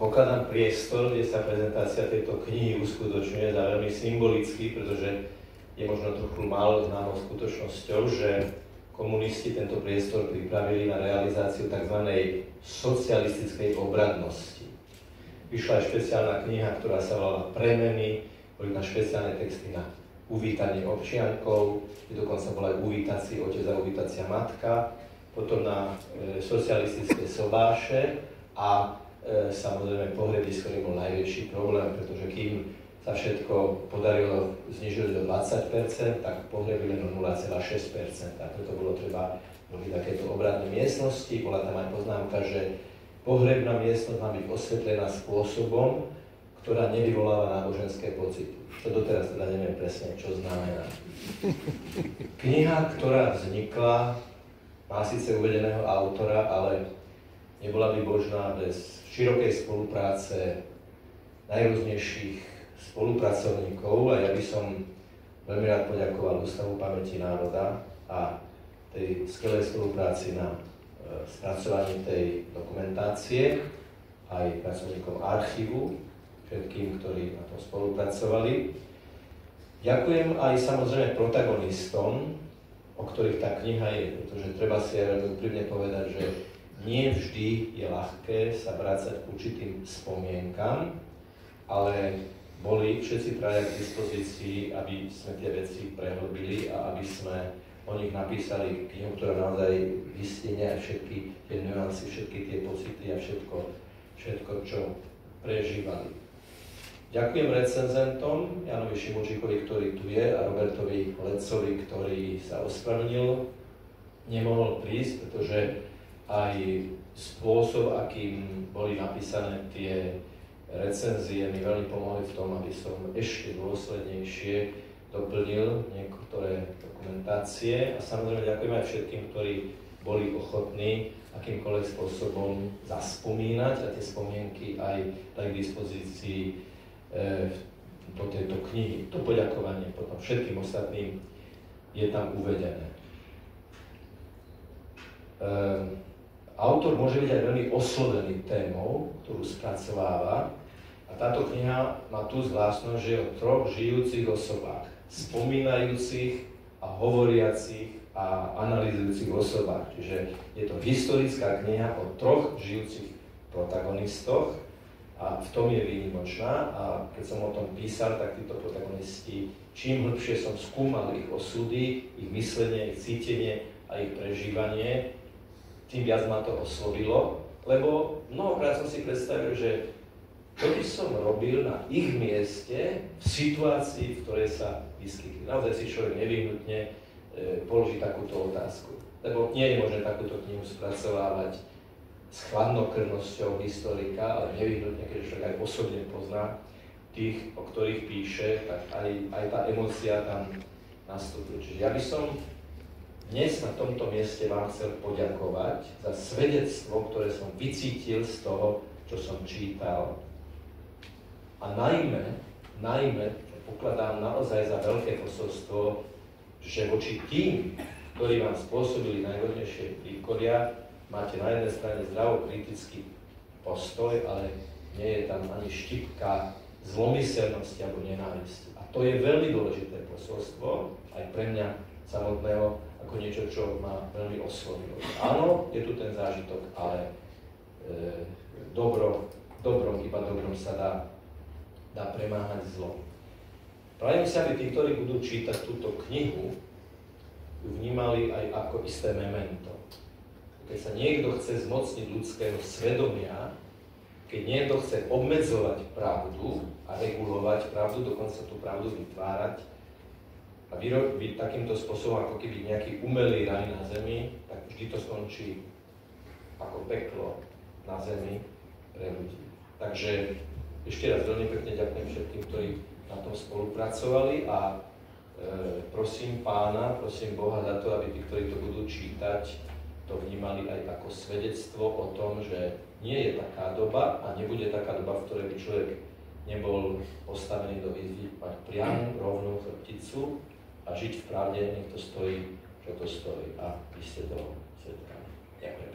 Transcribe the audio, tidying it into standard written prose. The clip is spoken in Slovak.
pokladám priestor, kde sa prezentácia tejto knihy uskutočňuje za veľmi symbolický, pretože je možno trochu málo známou skutočnosťou, že komunisti tento priestor pripravili na realizáciu tzv. Socialistickej obradnosti. Vyšla aj špeciálna kniha, ktorá sa volala Premeny, boli tam špeciálne texty na uvítanie občiankov, dokonca bola aj uvítací otec a uvítacia matka, potom na socialistické sobáše a samozrejme pohrebisko bol najväčší problém, pretože kým sa všetko podarilo znižiť do 20%, tak pohreby len o 0,6%. A preto boli takéto obradné miestnosti. Bola tam aj poznámka, že pohrebná miestnosť má byť osvetlená spôsobom, ktorá nevyvoláva náboženské pocity. Čo doteraz teda neviem presne, čo znamená. Kniha, ktorá vznikla, má síce uvedeného autora, ale nebola by možná bez širokej spolupráce najrôznejších spolupracovníkov a ja by som veľmi rád poďakoval Ústavu pamäti národa a tej skvelej spolupráci na spracovaní tej dokumentácie, aj pracovníkom archívu, všetkým, ktorí na tom spolupracovali. Ďakujem aj samozrejme protagonistom, o ktorých tá kniha je, pretože treba si aj veľmi úprimne povedať, že nie vždy je ľahké sa vrácať k určitým spomienkam, ale boli všetci traja k dispozícii, aby sme tie veci prehlbili a aby sme o nich napísali knihu, ktorá naozaj vystihne aj všetky tie nuancy, všetky tie pocity a všetko, čo prežívali. Ďakujem recenzentom, Jánovi Šimulčíkovi, ktorý tu je, a Robertovi Lecovi, ktorý sa ospravedlnil, nemohol prísť, pretože aj spôsob, akým boli napísané tie recenzie, mi veľmi pomohli v tom, aby som ešte dôslednejšie doplnil niektoré dokumentácie. A samozrejme ďakujem aj všetkým, ktorí boli ochotní akýmkoľvek spôsobom zaspomínať a tie spomienky aj dali k dispozícii do tejto knihy. To poďakovanie potom všetkým ostatným je tam uvedené. Autor môže byť aj veľmi oslovený témou, ktorú spracováva, a táto kniha má tú zvláštnosť, že je o troch žijúcich osobách, spomínajúcich a hovoriacich a analyzujúcich osobách. Čiže je to historická kniha o troch žijúcich protagonistoch a v tom je výnimočná. A keď som o tom písal, tak títo protagonisti, čím hlbšie som skúmal ich osudy, ich myslenie, ich cítenie a ich prežívanie, tým viac ma to oslovilo, lebo mnohokrát som si predstavil, že čo by som robil na ich mieste v situácii, v ktorej sa vyskytli. Naozaj si človek nevyhnutne položí takúto otázku. Lebo nie je možné takúto knihu spracovávať s chladnokrvnosťou historika, ale nevyhnutne, keď človek aj osobne pozná tých, o ktorých píše, tak aj tá emócia tam nastupuje. Čiže ja by som dnes na tomto mieste vám chcel poďakovať za svedectvo, ktoré som vycítil z toho, čo som čítal. A najmä pokladám naozaj za veľké posolstvo, že voči tým, ktorí vám spôsobili najrôznejšie príkoria, máte na jednej strane zdravo-kritický postoj, ale nie je tam ani štipka zlomyselnosti alebo nenávisti. A to je veľmi dôležité posolstvo, aj pre mňa samotného, ako niečo, čo ma veľmi oslovilo. Áno, je tu ten zážitok, ale iba dobrom sa dá premáhať zlo. Prajem si, aby tí, ktorí budú čítať túto knihu, ju vnímali aj ako isté memento. Keď sa niekto chce zmocniť ľudského svedomia, keď niekto chce obmedzovať pravdu a regulovať pravdu, dokonca tú pravdu vytvárať, a vyrobiť takýmto spôsobom, ako keby nejaký umelý raj na zemi, tak vždy to skončí ako peklo na zemi pre ľudí. Takže ešte raz veľmi pekne ďakujem všetkým, ktorí na tom spolupracovali a prosím Pána, prosím Boha za to, aby tí, ktorí to budú čítať, to vnímali aj ako svedectvo o tom, že nie je taká doba a nebude taká doba, v ktorej by človek nebol postavený do výzvy mať priamu, rovnú chrbticu a žiť v pravde, nech to stojí, čo to stojí. A vy ste toho svedkami. Ďakujem.